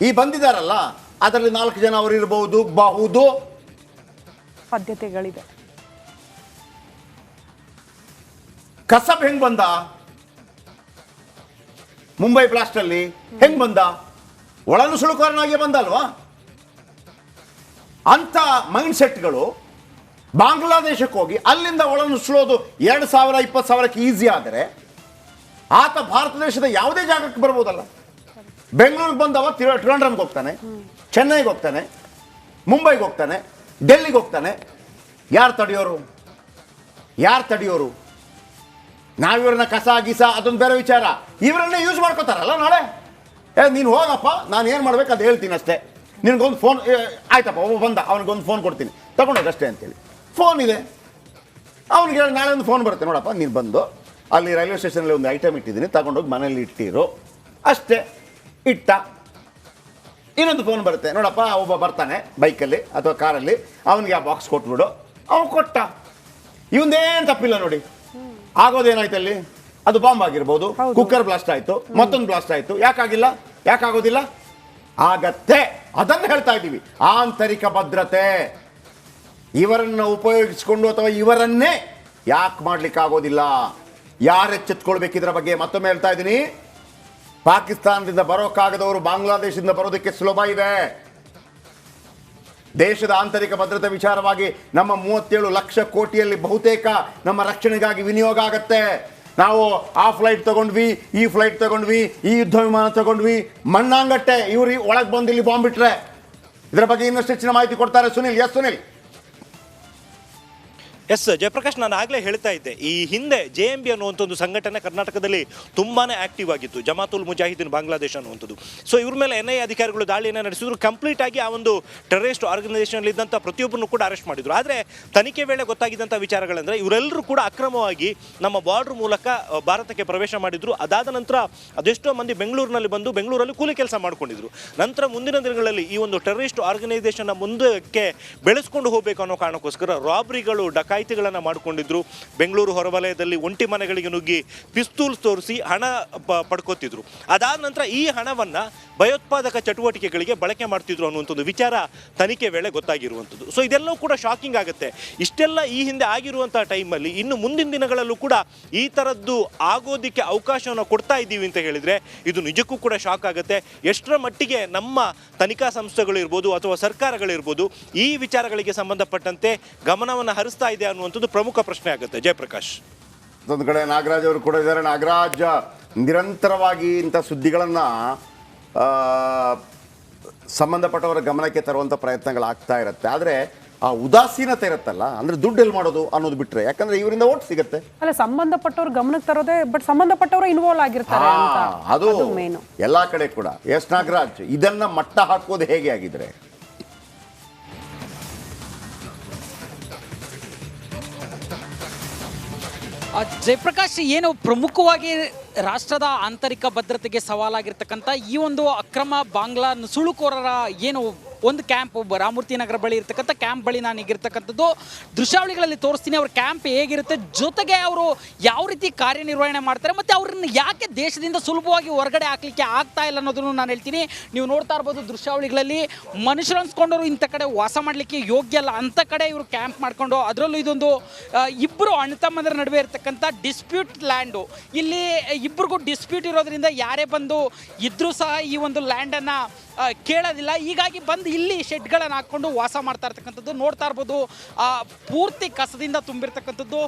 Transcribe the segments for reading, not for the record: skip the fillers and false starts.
ಈ ಬಂದಿದ್ದಾರಲ್ಲ ಅದರಲ್ಲಿ 4 ಜನ ಅವರು ಇರಬಹುದು ಸಾಧ್ಯತೆಗಳಿದೆ. ಕಸಬ್ ಹೆಂಗ್ ಬಂದ ಮುಂಬೈ ಬ್ಲಾಸ್ಟ್ ಅಲ್ಲಿ? ಹೆಂಗ್ ಬಂದ? ಒಳನುಸುಳುಕೋರನಾಗಿ ಬಂದಲ್ವಾ? ಅಂತ ಮೈಂಡ್ ಸೆಟ್ಗಳು ಬಾಂಗ್ಲಾದೇಶಕ್ಕೆ ಹೋಗಿ ಅಲ್ಲಿಂದ ಒಳನುಸುಳೋದು 2,000 20,000ಕ್ಕೆ ಈಸಿ ಆದರೆ ಆತ ಭಾರತ ದೇಶದ ಯಾವುದೇ ಜಾಗಕ್ಕೆ ಬರ್ಬೋದಲ್ಲ. ಬೆಂಗಳೂರಿಗೆ ಬಂದವ ಟ್ರಿವಾಂಡ್ರಮ್ಗೆ ಹೋಗ್ತಾನೆ, ಚೆನ್ನೈಗೆ ಹೋಗ್ತಾನೆ, ಮುಂಬೈಗೆ ಹೋಗ್ತಾನೆ, ಡೆಲ್ಲಿಗೆ ಹೋಗ್ತಾನೆ. ಯಾರು ತಡೆಯೋರು? ನಾವಿವ್ರನ್ನ ಕಸ ಗೀಸ ಅದೊಂದು ಬೇರೆ ವಿಚಾರ. ಇವರನ್ನೇ ಯೂಸ್ ಮಾಡ್ಕೋತಾರಲ್ಲ ನಾಳೆ. ನೀನು ಹೋಗಪ್ಪ, ನಾನು ಏನು ಮಾಡ್ಬೇಕು ಅದು ಹೇಳ್ತೀನಿ ಅಷ್ಟೇ. ನಿನಗೊಂದು ಫೋನ್ ಆಯ್ತಪ್ಪ, ಒಬ್ಬ ಬಂದ, ಅವನಿಗೊಂದು ಫೋನ್ ಕೊಡ್ತೀನಿ, ತಗೊಂಡೋಗಷ್ಟೇ ಅಂತೇಳಿ. ಫೋನ್ ಇದೆ ಅವನಿಗೆ, ನಾಳೆ ಒಂದು ಫೋನ್ ಬರುತ್ತೆ, ನೋಡಪ್ಪ ನೀನು ಬಂದು ಅಲ್ಲಿ ರೈಲ್ವೆ ಸ್ಟೇಷನಲ್ಲಿ ಒಂದು ಐಟಮ್ ಇಟ್ಟಿದ್ದೀನಿ, ತಗೊಂಡೋಗಿ ಮನೇಲಿ ಇಟ್ಟಿರು ಅಷ್ಟೇ. ಇಟ್ಟ. ಇನ್ನೊಂದು ಫೋನ್ ಬರುತ್ತೆ, ನೋಡಪ್ಪ ಒಬ್ಬ ಬರ್ತಾನೆ ಬೈಕಲ್ಲಿ ಅಥವಾ ಕಾರಲ್ಲಿ, ಅವನಿಗೆ ಆ ಬಾಕ್ಸ್ ಕೊಟ್ಬಿಡು. ಅವನು ಕೊಟ್ಟ. ಇವಂದೇನು ತಪ್ಪಿಲ್ಲ ನೋಡಿ. ಆಗೋದೇನಾಯ್ತು ಅಲ್ಲಿ? ಅದು ಬಾಂಬ್ ಆಗಿರ್ಬೋದು, ಕುಕ್ಕರ್ ಬ್ಲಾಸ್ಟ್ ಆಯ್ತು, ಮತ್ತೊಂದು ಬ್ಲಾಸ್ಟ್ ಆಯ್ತು. ಯಾಕಾಗೋದಿಲ್ಲ? ಆಗತ್ತೆ. ಅದನ್ನು ಹೇಳ್ತಾ ಇದ್ದೀವಿ, ಆಂತರಿಕ ಭದ್ರತೆ. ಇವರನ್ನು ಉಪಯೋಗಿಸಿಕೊಂಡು ಅಥವಾ ಇವರನ್ನೇ ಯಾಕೆ ಮಾಡ್ಲಿಕ್ಕೆ ಆಗೋದಿಲ್ಲ? ಯಾರು ಎಚ್ಚೆತ್ಕೊಳ್ಬೇಕು ಇದರ ಬಗ್ಗೆ? ಮತ್ತೊಮ್ಮೆ ಹೇಳ್ತಾ ಇದ್ದೀನಿ, ಪಾಕಿಸ್ತಾನದಿಂದ ಬರೋಕ್ಕಾಗದವರು ಬಾಂಗ್ಲಾದೇಶದಿಂದ ಬರೋದಕ್ಕೆ ಸುಲಭ ಇದೆ. ದೇಶದ ಆಂತರಿಕ ಭದ್ರತೆ ವಿಚಾರವಾಗಿ ನಮ್ಮ 37 ಲಕ್ಷ ಕೋಟಿಯಲ್ಲಿ ಬಹುತೇಕ ನಮ್ಮ ರಕ್ಷಣೆಗಾಗಿ ವಿನಿಯೋಗ ಆಗತ್ತೆ. ನಾವು ಆ ಫ್ಲೈಟ್ ತಗೊಂಡ್ವಿ, ಈ ಫ್ಲೈಟ್ ತಗೊಂಡ್ವಿ, ಈ ಯುದ್ಧ ವಿಮಾನ ತಗೊಂಡ್ವಿ, ಮಣ್ಣಾಂಗಟ್ಟೆ. ಇವ್ರು ಒಳಗೆ ಬಂದು ಇಲ್ಲಿ ಬಾಂಬ್ ಬಿಟ್ರೆ ಇದರ ಬಗ್ಗೆ ಇನ್ನಷ್ಟು ಹೆಚ್ಚಿನ ಮಾಹಿತಿ ಕೊಡ್ತಾರೆ ಸುನಿಲ್. ಸುನಿಲ್. ಎಸ್ ಜಯಪ್ರಕಾಶ್, ನಾನು ಆಗಲೇ ಹೇಳ್ತಾ ಇದ್ದೆ, ಈ ಹಿಂದೆ JMB ಅನ್ನುವಂಥ ಒಂದು ಸಂಘಟನೆ ಕರ್ನಾಟಕದಲ್ಲಿ ತುಂಬಾನೇ ಆಕ್ಟಿವ್ ಆಗಿತ್ತು, ಜಮಾತುಲ್ ಮುಜಾಹಿದೀನ್ ಬಾಂಗ್ಲಾದೇಶ ಅನ್ನುವಂಥದ್ದು. ಸೊ ಇವ್ರ ಮೇಲೆ NIA ಅಧಿಕಾರಿಗಳು ದಾಳಿಯನ್ನು ನಡೆಸಿದ್ರು. ಕಂಪ್ಲೀಟ್ ಆಗಿ ಆ ಒಂದು ಟೆರರಿಸ್ಟ್ ಆರ್ಗನೈಸೇಷನ್ ಇದ್ದಂಥ ಪ್ರತಿಯೊಬ್ಬರನ್ನು ಕೂಡ ಅರೆಸ್ಟ್ ಮಾಡಿದ್ರು. ಆದರೆ ತನಿಖೆ ವೇಳೆ ಗೊತ್ತಾಗಿದ್ದಂಥ ವಿಚಾರಗಳಂದ್ರೆ ಇವರೆಲ್ಲರೂ ಕೂಡ ಅಕ್ರಮವಾಗಿ ನಮ್ಮ ಬಾರ್ಡರ್ ಮೂಲಕ ಭಾರತಕ್ಕೆ ಪ್ರವೇಶ ಮಾಡಿದ್ರು. ಅದಾದ ನಂತರ ಅದೆಷ್ಟೋ ಮಂದಿ ಬೆಂಗಳೂರಿನಲ್ಲಿ ಬಂದು ಬೆಂಗಳೂರಲ್ಲಿ ಕೂಲಿ ಕೆಲಸ ಮಾಡ್ಕೊಂಡಿದ್ರು. ನಂತರ ಮುಂದಿನ ದಿನಗಳಲ್ಲಿ ಈ ಒಂದು ಟೆರರಿಸ್ಟ್ ಆರ್ಗನೈಸೇಷನ್ ಮುಂದಕ್ಕೆ ಬೆಳೆಸ್ಕೊಂಡು ಹೋಗಬೇಕು ಅನ್ನೋ ಕಾರಣಕ್ಕೋಸ್ಕರ ರಾಬ್ರಿಗಳು, ಡಕಾಯಿತಿಗಳನ್ನು ಮಾಡಿಕೊಂಡಿದ್ರು. ಬೆಂಗಳೂರು ಹೊರವಲಯದಲ್ಲಿ ಒಂಟಿ ಮನೆಗಳಿಗೆ ನುಗ್ಗಿ ಪಿಸ್ತೂಲ್ಸ್ ತೋರಿಸಿ ಹಣ ಪಡ್ಕೋತಿದ್ರು. ಅದಾದ ನಂತರ ಈ ಹಣವನ್ನು ಭಯೋತ್ಪಾದಕ ಚಟುವಟಿಕೆಗಳಿಗೆ ಬಳಕೆ ಮಾಡ್ತಿದ್ರು ಅನ್ನುವಂಥ ವಿಚಾರ ತನಿಖೆ ವೇಳೆ ಗೊತ್ತಾಗಿರುವಂಥದ್ದು. ಸೊ ಇದೆಲ್ಲವೂ ಕೂಡ ಶಾಕಿಂಗ್ ಆಗುತ್ತೆ. ಇಷ್ಟೆಲ್ಲ ಈ ಹಿಂದೆ ಆಗಿರುವಂಥ ಟೈಮಲ್ಲಿ ಇನ್ನು ಮುಂದಿನ ದಿನಗಳಲ್ಲೂ ಕೂಡ ಈ ಥರದ್ದು ಆಗೋದಕ್ಕೆ ಅವಕಾಶವನ್ನು ಕೊಡ್ತಾ ಇದ್ದೀವಿ ಅಂತ ಹೇಳಿದರೆ ಇದು ನಿಜಕ್ಕೂ ಕೂಡ ಶಾಕ್ ಆಗುತ್ತೆ. ಎಷ್ಟರ ಮಟ್ಟಿಗೆ ನಮ್ಮ ತನಿಖಾ ಸಂಸ್ಥೆಗಳಿರ್ಬೋದು ಅಥವಾ ಸರ್ಕಾರಗಳಿರ್ಬೋದು ಈ ವಿಚಾರಗಳಿಗೆ ಸಂಬಂಧಪಟ್ಟಂತೆ ಗಮನವನ್ನು ಹರಿಸ್ತಾ ಇದೆ ಅನ್ನುವಂಥದ್ದು ಪ್ರಮುಖ ಪ್ರಶ್ನೆ ಆಗುತ್ತೆ. ಜಯಪ್ರಕಾಶ್, ಒಂದು ಕಡೆ ನಾಗರಾಜ್ ಅವರು ಕೂಡ ಇದ್ದಾರೆ. ನಾಗರಾಜ್, ನಿರಂತರವಾಗಿ ಇಂಥ ಸುದ್ದಿಗಳನ್ನು ಸಂಬಂಧಪಟ್ಟವರ ಗಮನಕ್ಕೆ ತರುವಂಥ ಪ್ರಯತ್ನಗಳಾಗ್ತಾ ಇರುತ್ತೆ. ಆದರೆ ಆ ಉದಾಸೀನತೆ ಇರುತ್ತಲ್ಲ, ಅಂದ್ರೆ ದುಡ್ಡು ಎಲ್ಲಿ ಮಾಡೋದು ಅನ್ನೋದು ಬಿಟ್ರೆ, ಯಾಕಂದ್ರೆ ಇವರಿಂದ ಓಟ್ ಸಿಗುತ್ತೆ ಅಲ್ಲ, ಸಂಬಂಧಪಟ್ಟವ್ರ ಗಮನಕ್ಕೆ ತರೋದೇ, ಬಟ್ ಸಂಬಂಧಪಟ್ಟವರು ಇನ್ವಾಲ್ವ್ ಆಗಿರ್ತಾರೆ ಅದು ಎಲ್ಲಾ ಕಡೆ ಕೂಡ. ಎಸ್ ನಾಗರಾಜ್, ಇದನ್ನ ಮಟ್ಟ ಹಾಕೋದು ಹೇಗೆ ಆಗಿದ್ರೆ? ಜಯಪ್ರಕಾಶ್, ಏನು ಪ್ರಮುಖವಾಗಿ ರಾಷ್ಟ್ರದ ಆಂತರಿಕ ಭದ್ರತೆಗೆ ಸವಾಲಾಗಿರ್ತಕ್ಕಂಥ ಈ ಒಂದು ಅಕ್ರಮ ಬಾಂಗ್ಲಾ ನುಸುಳುಕೋರರ ಏನು ಒಂದು ಕ್ಯಾಂಪ್, ರಾಮಮೂರ್ತಿ ನಗರ ಬಳಿ ಇರ್ತಕ್ಕಂಥ ಕ್ಯಾಂಪ್ ಬಳಿ ನಾನು ಈಗಿರ್ತಕ್ಕಂಥದ್ದು ದೃಶ್ಯಾವಳಿಗಳಲ್ಲಿ ತೋರಿಸ್ತೀನಿ. ಅವ್ರ ಕ್ಯಾಂಪ್ ಹೇಗಿರುತ್ತೆ, ಜೊತೆಗೆ ಅವರು ಯಾವ ರೀತಿ ಕಾರ್ಯನಿರ್ವಹಣೆ ಮಾಡ್ತಾರೆ, ಮತ್ತು ಅವ್ರನ್ನ ಯಾಕೆ ದೇಶದಿಂದ ಸುಲಭವಾಗಿ ಹೊರಗಡೆ ಹಾಕ್ಲಿಕ್ಕೆ ಆಗ್ತಾ ಇಲ್ಲ ಅನ್ನೋದನ್ನು ನಾನು ಹೇಳ್ತೀನಿ. ನೀವು ನೋಡ್ತಾ ಇರ್ಬೋದು ದೃಶ್ಯಾವಳಿಗಳಲ್ಲಿ, ಮನುಷ್ಯರು ಅನ್ಸ್ಕೊಂಡವರು ಇಂಥ ಕಡೆ ವಾಸ ಮಾಡಲಿಕ್ಕೆ ಯೋಗ್ಯ ಅಲ್ಲ ಅಂಥ ಕಡೆ ಇವರು ಕ್ಯಾಂಪ್ ಮಾಡ್ಕೊಂಡು, ಅದರಲ್ಲೂ ಇದೊಂದು ಇಬ್ಬರು ಅಣ್ಣತಮ್ಮಂದರ ನಡುವೆ ಇರ್ತಕ್ಕಂಥ ಡಿಸ್ಪ್ಯೂಟ್ ಲ್ಯಾಂಡು. ಇಲ್ಲಿ ಇಬ್ಬರಿಗೂ ಡಿಸ್ಪ್ಯೂಟ್ ಇರೋದ್ರಿಂದ ಯಾರೇ ಬಂದು ಇದ್ರೂ ಸಹ ಈ ಒಂದು ಲ್ಯಾಂಡನ್ನು ಕೇಳೋದಿಲ್ಲ. ಹೀಗಾಗಿ ಬಂದು ಇಲ್ಲಿ ಶೆಡ್ಗಳನ್ನು ಹಾಕ್ಕೊಂಡು ವಾಸ ಮಾಡ್ತಾ ಇರ್ತಕ್ಕಂಥದ್ದು ನೋಡ್ತಾ ಇರ್ಬೋದು. ಪೂರ್ತಿ ಕಸದಿಂದ ತುಂಬಿರ್ತಕ್ಕಂಥದ್ದು,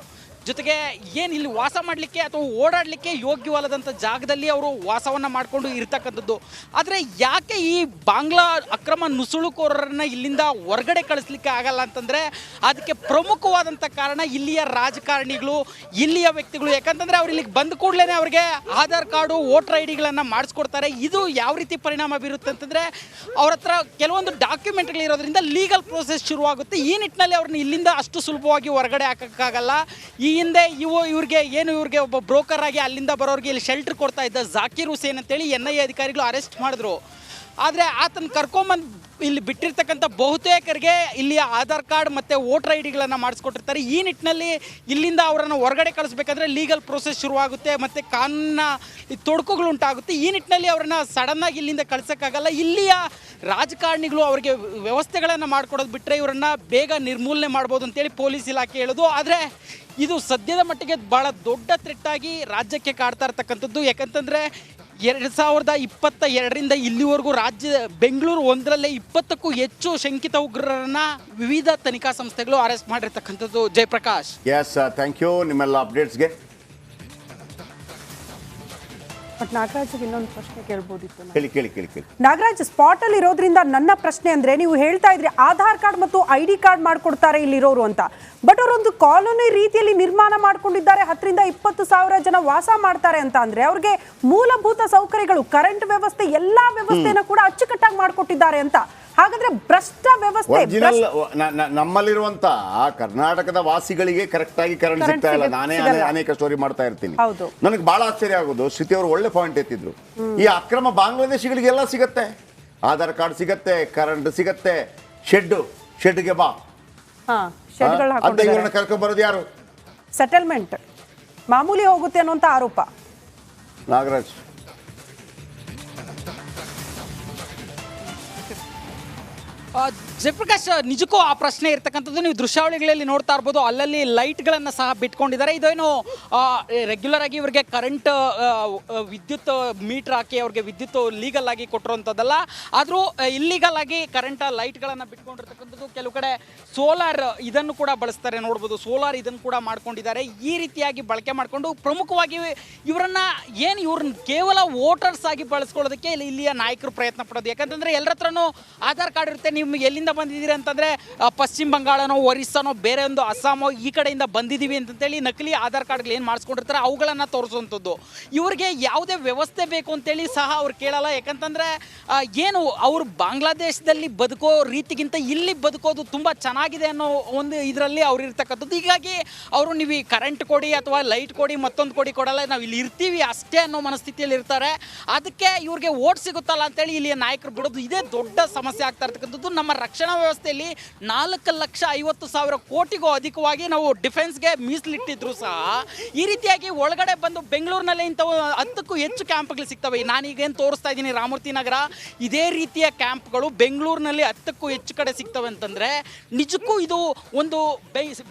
ಜೊತೆಗೆ ಏನು ಇಲ್ಲಿ ವಾಸ ಮಾಡಲಿಕ್ಕೆ ಅಥವಾ ಓಡಾಡಲಿಕ್ಕೆ ಯೋಗ್ಯವಲ್ಲದಂಥ ಜಾಗದಲ್ಲಿ ಅವರು ವಾಸವನ್ನು ಮಾಡಿಕೊಂಡು ಇರ್ತಕ್ಕಂಥದ್ದು. ಆದರೆ ಯಾಕೆ ಈ ಬಾಂಗ್ಲಾ ಅಕ್ರಮ ನುಸುಳುಕೋರರನ್ನು ಇಲ್ಲಿಂದ ಹೊರಗಡೆ ಕಳಿಸ್ಲಿಕ್ಕೆ ಆಗಲ್ಲ ಅಂತಂದರೆ ಅದಕ್ಕೆ ಪ್ರಮುಖವಾದಂಥ ಕಾರಣ ಇಲ್ಲಿಯ ರಾಜಕಾರಣಿಗಳು, ಇಲ್ಲಿಯ ವ್ಯಕ್ತಿಗಳು. ಯಾಕಂತಂದರೆ ಅವ್ರು ಇಲ್ಲಿಗೆ ಬಂದ ಕೂಡಲೇ ಅವರಿಗೆ ಆಧಾರ್ ಕಾರ್ಡು, ವೋಟರ್ ID ಮಾಡಿಸ್ಕೊಡ್ತಾರೆ. ಇದು ಯಾವ ರೀತಿ ಪರಿಣಾಮ ಬೀರುತ್ತೆ ಅಂತಂದರೆ ಅವ್ರ ಹತ್ರ ಕೆಲವೊಂದು ಡಾಕ್ಯುಮೆಂಟ್ಗಳಿರೋದ್ರಿಂದ ಲೀಗಲ್ ಪ್ರೋಸೆಸ್ ಶುರುವಾಗುತ್ತೆ. ಈ ನಿಟ್ಟಿನಲ್ಲಿ ಅವ್ರನ್ನ ಇಲ್ಲಿಂದ ಅಷ್ಟು ಸುಲಭವಾಗಿ ಹೊರಗಡೆ ಹಾಕೋಕ್ಕಾಗಲ್ಲ. ಈ ಹಿಂದೆ ಇವ್ರಿಗೆ ಒಬ್ಬ ಬ್ರೋಕರ್ ಆಗಿ ಅಲ್ಲಿಂದ ಬರೋರಿಗೆ ಇಲ್ಲಿ ಶೆಲ್ಟರ್ ಕೊಡ್ತಾ ಇದ್ದ ಜಾಕೀರ್ ಹುಸೇನ್ ಅಂತೇಳಿ NIA ಅಧಿಕಾರಿಗಳು ಅರೆಸ್ಟ್ ಮಾಡಿದ್ರು. ಆದರೆ ಆತನ ಕರ್ಕೊಂಬಂದು ಇಲ್ಲಿ ಬಿಟ್ಟಿರ್ತಕ್ಕಂಥ ಬಹುತೇಕರಿಗೆ ಇಲ್ಲಿ ಆಧಾರ್ ಕಾರ್ಡ್ ಮತ್ತು ವೋಟರ್ ಐ ಡಿಗಳನ್ನು ಮಾಡಿಸ್ಕೊಟ್ಟಿರ್ತಾರೆ. ಈ ನಿಟ್ಟಿನಲ್ಲಿ ಇಲ್ಲಿಂದ ಅವರನ್ನು ಹೊರಗಡೆ ಕಳಿಸ್ಬೇಕಾದ್ರೆ ಲೀಗಲ್ ಪ್ರೊಸೆಸ್ ಶುರುವಾಗುತ್ತೆ ಮತ್ತು ಕಾನೂನಿನ ತೊಡಕುಗಳು ಉಂಟಾಗುತ್ತೆ. ಈ ನಿಟ್ಟಿನಲ್ಲಿ ಅವರನ್ನು ಸಡನ್ನಾಗಿ ಇಲ್ಲಿಂದ ಕಳ್ಸೋಕ್ಕಾಗಲ್ಲ. ಇಲ್ಲಿಯ ರಾಜಕಾರಣಿಗಳು ಅವರಿಗೆ ವ್ಯವಸ್ಥೆಗಳನ್ನು ಮಾಡಿಕೊಡೋದು ಬಿಟ್ಟರೆ ಇವರನ್ನು ಬೇಗ ನಿರ್ಮೂಲನೆ ಮಾಡ್ಬೋದು ಅಂತೇಳಿ ಪೊಲೀಸ್ ಇಲಾಖೆ ಹೇಳೋದು. ಆದರೆ ಇದು ಸದ್ಯದ ಮಟ್ಟಿಗೆ ಭಾಳ ದೊಡ್ಡ ಥ್ರೆಟ್ಟಾಗಿ ರಾಜ್ಯಕ್ಕೆ ಕಾಡ್ತಾ ಇರ್ತಕ್ಕಂಥದ್ದು. ಯಾಕಂತಂದರೆ 2022ರಿಂದ ಇಲ್ಲಿವರೆಗೂ ರಾಜ್ಯ ಬೆಂಗಳೂರು ಒಂದರಲ್ಲೇ 20ಕ್ಕೂ ಹೆಚ್ಚು ಶಂಕಿತ ಉಗ್ರರನ್ನು ವಿವಿಧ ತನಿಖಾ ಸಂಸ್ಥೆಗಳು ಅರೆಸ್ಟ್ ಮಾಡಿರ್ತಕ್ಕಂಥದ್ದು. ಜಯಪ್ರಕಾಶ್. ಎಸ್, ಥ್ಯಾಂಕ್ ಯು ನಿಮ್ಮೆಲ್ಲ ಅಪ್ಡೇಟ್ಸ್ಗೆ. ಬಟ್ ನಾಗರಾಜ್ಗೆ ಇನ್ನೊಂದು ಪ್ರಶ್ನೆ ಕೇಳ್ಬೋದಿತ್ತು ನಾನು. ಕೇಳಿ ಕೇಳಿ ಕೇಳಿ ಕೇಳಿ. ನಾಗರಾಜ್ ಸ್ಪಾಟ್ ಅಲ್ಲಿ ಇರೋದ್ರಿಂದ ನನ್ನ ಪ್ರಶ್ನೆ ಅಂದ್ರೆ, ನೀವು ಹೇಳ್ತಾ ಇದ್ರಿ ಆಧಾರ್ ಕಾರ್ಡ್ ಮತ್ತು ID ಕಾರ್ಡ್ ಮಾಡ್ಕೊಡ್ತಾರೆ ಇಲ್ಲಿರೋರು ಅಂತ. ಬಟ್ ಅವರೊಂದು ಕಾಲೋನಿ ರೀತಿಯಲ್ಲಿ ನಿರ್ಮಾಣ ಮಾಡ್ಕೊಂಡಿದ್ದಾರೆ, 10ರಿಂದ 20 ಸಾವಿರ ಜನ ವಾಸ ಮಾಡ್ತಾರೆ ಅಂತ ಅಂದ್ರೆ ಅವ್ರಿಗೆ ಮೂಲಭೂತ ಸೌಕರ್ಯಗಳು, ಕರೆಂಟ್ ವ್ಯವಸ್ಥೆ, ಎಲ್ಲಾ ವ್ಯವಸ್ಥೆನ ಕೂಡ ಅಚ್ಚುಕಟ್ಟಾಗಿ ಮಾಡ್ಕೊಟ್ಟಿದ್ದಾರೆ ಅಂತ. ಹಾಗಾದ್ರೆ ಭ್ರಷ್ಟ ವ್ಯವಸ್ಥೆ, ಒರಿಜಿನಲ್ ನಮ್ಮಲ್ಲಿರುವಂತ ಕರ್ನಾಟಕದ ವಾಸಿಗಳಿಗೆ ಕರೆಕ್ಟ್ ಆಗಿ ಕರೆಂಟ್ ಸಿಗ್ತಾ ಇಲ್ಲ. ನಾನೇ ಅನೇಕ ಸ್ಟೋರಿ ಮಾಡ್ತಾ ಇರ್ತೀನಿ. ನನಗೆ ಬಹಳ ಆಶ್ಚರ್ಯ ಆಗೋದು, ಶ್ರುತಿ ಅವರು ಒಳ್ಳೆ ಪಾಯಿಂಟ್ ಎತ್ತಿದ್ರು. ಈ ಅಕ್ರಮ ಬಾಂಗ್ಲಾದೇಶಿಗಳಿಗೆಲ್ಲ ಸಿಗತ್ತೆ, ಆಧಾರ್ ಕಾರ್ಡ್ ಸಿಗತ್ತೆ, ಕರೆಂಟ್ ಸಿಗತ್ತೆ, ಶೆಡ್ಗೆ ಬಾ ಅಂತ ಇವ್ರನ್ನ ಕರ್ಕೊಂಡ್ ಬರೋದು ಯಾರು? ಸೆಟಲ್ಮೆಂಟ್ ಮಾಮೂಲಿ ಹೋಗುತ್ತೆ ಅನ್ನುವಂತ ಆರೋಪ. ನಾಗರಾಜ್, ಜಯಪ್ರಕಾಶ್, ನಿಜಕ್ಕೂ ಆ ಪ್ರಶ್ನೆ ಇರ್ತಕ್ಕಂಥದ್ದು. ನೀವು ದೃಶ್ಯಾವಳಿಗಳಲ್ಲಿ ನೋಡ್ತಾ ಇರ್ಬೋದು, ಅಲ್ಲಲ್ಲಿ ಲೈಟ್ಗಳನ್ನು ಸಹ ಬಿಟ್ಕೊಂಡಿದ್ದಾರೆ. ಇದೇನು ರೆಗ್ಯುಲರ್ ಆಗಿ ಇವರಿಗೆ ಕರೆಂಟ್ ವಿದ್ಯುತ್ ಮೀಟರ್ ಹಾಕಿ ಅವ್ರಿಗೆ ವಿದ್ಯುತ್ ಲೀಗಲ್ ಆಗಿ ಕೊಟ್ಟಿರುವಂಥದ್ದಲ್ಲ. ಆದರೂ ಇಲ್ಲೀಗಲ್ ಆಗಿ ಕರೆಂಟ್ ಲೈಟ್ಗಳನ್ನು ಬಿಟ್ಕೊಂಡಿರ್ತಕ್ಕಂಥದ್ದು. ಕೆಲವು ಕಡೆ ಸೋಲಾರ್ ಇದನ್ನು ಕೂಡ ಬಳಸ್ತಾರೆ, ನೋಡ್ಬೋದು. ಸೋಲಾರ್ ಇದನ್ನು ಕೂಡ ಮಾಡ್ಕೊಂಡಿದ್ದಾರೆ. ಈ ರೀತಿಯಾಗಿ ಬಳಕೆ ಮಾಡಿಕೊಂಡು ಪ್ರಮುಖವಾಗಿ ಇವರನ್ನ ಇವ್ರನ್ನ ಕೇವಲ ವೋಟರ್ಸ್ ಆಗಿ ಬಳಸ್ಕೊಳ್ಳೋದಕ್ಕೆ ಇಲ್ಲಿಯ ನಾಯಕರು ಪ್ರಯತ್ನ ಪಡೋದು. ಯಾಕಂತಂದ್ರೆ ಎಲ್ಲರ ಹತ್ರನೂ ಆಧಾರ್ ಕಾರ್ಡ್ ಇರುತ್ತೆ. ನಿಮ್ಗೆ ಎಲ್ಲಿಂದ ಬಂದಿದ್ದೀರಿ ಅಂತಂದರೆ ಪಶ್ಚಿಮ ಬಂಗಾಳನೋ, ಒರಿಸ್ಸಾನೋ, ಬೇರೆ ಒಂದು ಅಸ್ಸಾಮೋ ಈ ಕಡೆಯಿಂದ ಬಂದಿದ್ದೀವಿ ಅಂತಂತೇಳಿ ನಕಲಿ ಆಧಾರ್ ಕಾರ್ಡ್ಗಳು ಏನು ಮಾಡಿಸ್ಕೊಂಡಿರ್ತಾರೆ ಅವುಗಳನ್ನು ತೋರಿಸುವಂಥದ್ದು. ಇವ್ರಿಗೆ ಯಾವುದೇ ವ್ಯವಸ್ಥೆ ಬೇಕು ಅಂತೇಳಿ ಸಹ ಅವ್ರು ಕೇಳಲ್ಲ. ಯಾಕಂತಂದರೆ ಏನು ಅವರು ಬಾಂಗ್ಲಾದೇಶದಲ್ಲಿ ಬದುಕೋ ರೀತಿಗಿಂತ ಇಲ್ಲಿ ಬದುಕೋದು ತುಂಬ ಚೆನ್ನಾಗಿದೆ ಅನ್ನೋ ಒಂದು ಇದರಲ್ಲಿ ಅವ್ರು ಇರ್ತಕ್ಕಂಥದ್ದು. ಹೀಗಾಗಿ ಅವರು ನೀವು ಈ ಕರೆಂಟ್ ಕೊಡಿ ಅಥವಾ ಲೈಟ್ ಕೊಡಿ, ಮತ್ತೊಂದು ಕೊಡಲ್ಲ, ನಾವು ಇಲ್ಲಿ ಇರ್ತೀವಿ ಅಷ್ಟೇ ಅನ್ನೋ ಮನಸ್ಥಿತಿಯಲ್ಲಿ ಇರ್ತಾರೆ. ಅದಕ್ಕೆ ಇವ್ರಿಗೆ ಓಟ್ ಸಿಗುತ್ತಲ್ಲ ಅಂತೇಳಿ ಇಲ್ಲಿಯ ನಾಯಕರು ಬಿಡೋದು, ಇದೇ ದೊಡ್ಡ ಸಮಸ್ಯೆ ಆಗ್ತಾ ಇರ್ತಕ್ಕಂಥದ್ದು. ನಮ್ಮ ರಕ್ಷಣಾ ವ್ಯವಸ್ಥೆಯಲ್ಲಿ 4,50,000 ಕೋಟಿಗೂ ಅಧಿಕವಾಗಿ ನಾವು ಡಿಫೆನ್ಸ್ಗೆ ಮೀಸಲಿಟ್ಟಿದ್ರು ಸಹ ಈ ರೀತಿಯಾಗಿ ಒಳಗಡೆ ಬಂದು ಬೆಂಗಳೂರಿನಲ್ಲಿ ಇಂಥವು 10ಕ್ಕೂ ಹೆಚ್ಚು ಕ್ಯಾಂಪ್ಗಳು ಸಿಗ್ತವೆ. ನಾನೀಗೇನು ತೋರಿಸ್ತಾ ಇದ್ದೀನಿ ರಾಮಮೂರ್ತಿ ನಗರ, ಇದೇ ರೀತಿಯ ಕ್ಯಾಂಪ್ಗಳು ಬೆಂಗಳೂರಿನಲ್ಲಿ 10ಕ್ಕೂ ಹೆಚ್ಚು ಕಡೆ ಸಿಗ್ತವೆ. ಅಂತಂದರೆ ನಿಜಕ್ಕೂ ಇದು ಒಂದು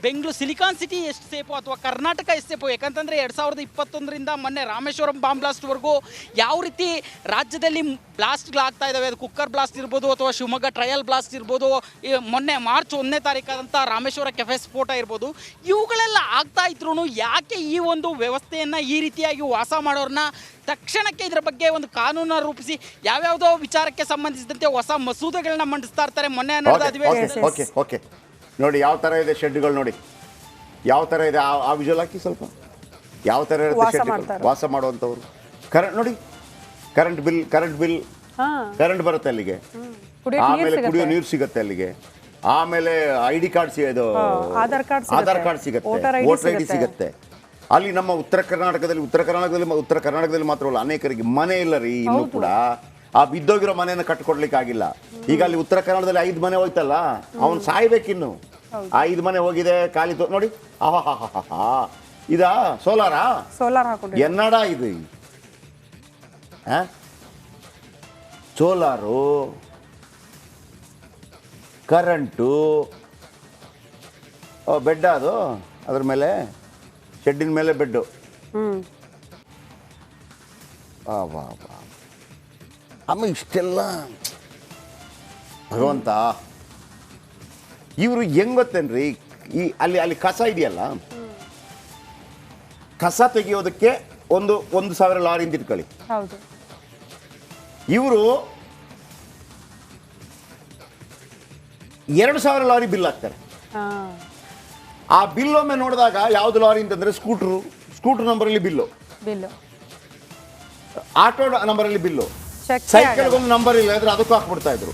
ಬೆಂಗಳೂರು ಸಿಲಿಕಾನ್ ಸಿಟಿ ಎಷ್ಟು ಸೇಫು ಅಥವಾ ಕರ್ನಾಟಕ ಎಷ್ಟು ಸೇಫು? ಯಾಕಂತಂದರೆ 2021ರಿಂದ ಮೊನ್ನೆ ರಾಮೇಶ್ವರಂ ಬಾಂಬ್ ಬ್ಲಾಸ್ಟ್ವರೆಗೂ ಯಾವ ರೀತಿ ರಾಜ್ಯದಲ್ಲಿ ಬ್ಲಾಸ್ಟ್ಗಳಾಗ್ತಾ ಇದ್ದಾವೆ, ಅದು ಕುಕ್ಕರ್ ಬ್ಲಾಸ್ಟ್ ಇರ್ಬೋದು ಅಥವಾ ಶಿವಮೊಗ್ಗ ಟ್ರಯಲ್ ಬ್ಲಾಸ್ಟ್ ಇರ್ಬೋದು, ಮೊನ್ನೆ ಮಾರ್ಚ್ 1ನೇ ತಾರೀಕಾದಂಥ ರಾಮೇಶ್ವರ ಕೆಫೆ ಸ್ಫೋಟ ಇರ್ಬೋದು, ಇವುಗಳೆಲ್ಲ ಆಗ್ತಾ ಇದ್ರು ಯಾಕೆ ಈ ಒಂದು ವ್ಯವಸ್ಥೆಯನ್ನು ಈ ರೀತಿಯಾಗಿ ವಾಸ ಮಾಡೋರನ್ನ ತಕ್ಷಣಕ್ಕೆ ಇದರ ಬಗ್ಗೆ ಒಂದು ಕಾನೂನನ್ನು ರೂಪಿಸಿ ಯಾವ್ಯಾವುದೋ ವಿಚಾರಕ್ಕೆ ಸಂಬಂಧಿಸಿದಂತೆ ಹೊಸ ಮಸೂದೆಗಳನ್ನ ಮಂಡಿಸ್ತಾ ಇರ್ತಾರೆ. ಮೊನ್ನೆ ಓಕೆ ನೋಡಿ ಯಾವ ಥರ ಇದೆ ಶೆಡ್ಗಳು, ನೋಡಿ ಯಾವ ಥರ ಇದೆ. ಆ ವಿಜುವಲ್ ಹಾಕಿ ಸ್ವಲ್ಪ, ಯಾವ ಥರ ಇರುತ್ತೆ ಶೆಡ್ ವಾಸ ಮಾಡುವಂಥವ್ರು. ಕರೆಂಟ್ ನೋಡಿ, ಕರೆಂಟ್ ಬಿಲ್ ಕರೆಂಟ್ ಬರುತ್ತೆ ಅಲ್ಲಿಗೆ, ಆಮೇಲೆ ಕುಡಿಯೋ ನೀರು ಸಿಗುತ್ತೆ ಅಲ್ಲಿಗೆ, ಆಮೇಲೆ ID ಕಾರ್ಡ್ ಸಿಗೋದು, ಆಧಾರ್ ಕಾರ್ಡ್ ಸಿಗುತ್ತೆ, ವೋಟರ್ ID ಸಿಗುತ್ತೆ. ಅಲ್ಲಿ ನಮ್ಮ ಉತ್ತರ ಕರ್ನಾಟಕದಲ್ಲಿ ಮಾತ್ರವಲ್ಲ, ಅನೇಕರಿಗೆ ಮನೆ ಇಲ್ಲ ರೀ ಇನ್ನೂ ಕೂಡ. ಆ ಬಿದ್ದೋಗಿರೋ ಮನೆಯನ್ನು ಕಟ್ಟಿಕೊಡ್ಲಿಕ್ಕೆ ಆಗಿಲ್ಲ. ಈಗ ಅಲ್ಲಿ ಉತ್ತರ ಕನ್ನಡದಲ್ಲಿ 5 ಮನೆ ಹೋಯ್ತಲ್ಲ, ಅವನು ಸಾಯ್ಬೇಕಿನ್ನು. 5 ಮನೆ ಹೋಗಿದೆ, ಖಾಲಿ ನೋಡಿ. ಇದಾ ಸೋಲಾರಾ? ಎನ್ನಡ ಇದು ಸೋಲಾರು, ಕರೆಂಟು, ಬೆಡ್, ಅದು ಅದ್ರ ಮೇಲೆ ಶೆಡ್ಡಿನ ಮೇಲೆ ಬೆಡ್ಡು. ಅಮ್ಮ ಇಷ್ಟೆಲ್ಲ ಭಗವಂತ. ಇವರು ಹೆಂಗ್ ಗೊತ್ತೇನ್ರಿ, ಈ ಅಲ್ಲಿ ಕಸ ಇದೆಯಲ್ಲ, ಕಸ ತೆಗೆಯೋದಕ್ಕೆ 1,000 ಲಾರಿಯಿಂದ ಇಟ್ಕೊಳ್ಳಿ. ಇವರು 2,000 ಲಾರಿ ಬಿಲ್ ಹಾಕ್ತಾರೆ. ಆ ಬಿಲ್ ಒಮ್ಮೆ ನೋಡಿದಾಗ ಯಾವ್ದು ಲಾರಿ ಅಂತಂದ್ರೆ scooter ನಂಬರಲ್ಲಿ bill, auto ನಂಬರಲ್ಲಿ bill, ಸೈಕಲ್ಗೊಂದು number ಇಲ್ಲ ಅಂದ್ರೆ ಅದಕ್ಕೂ ಹಾಕ್ಬಿಡ್ತಾ ಇದ್ರು.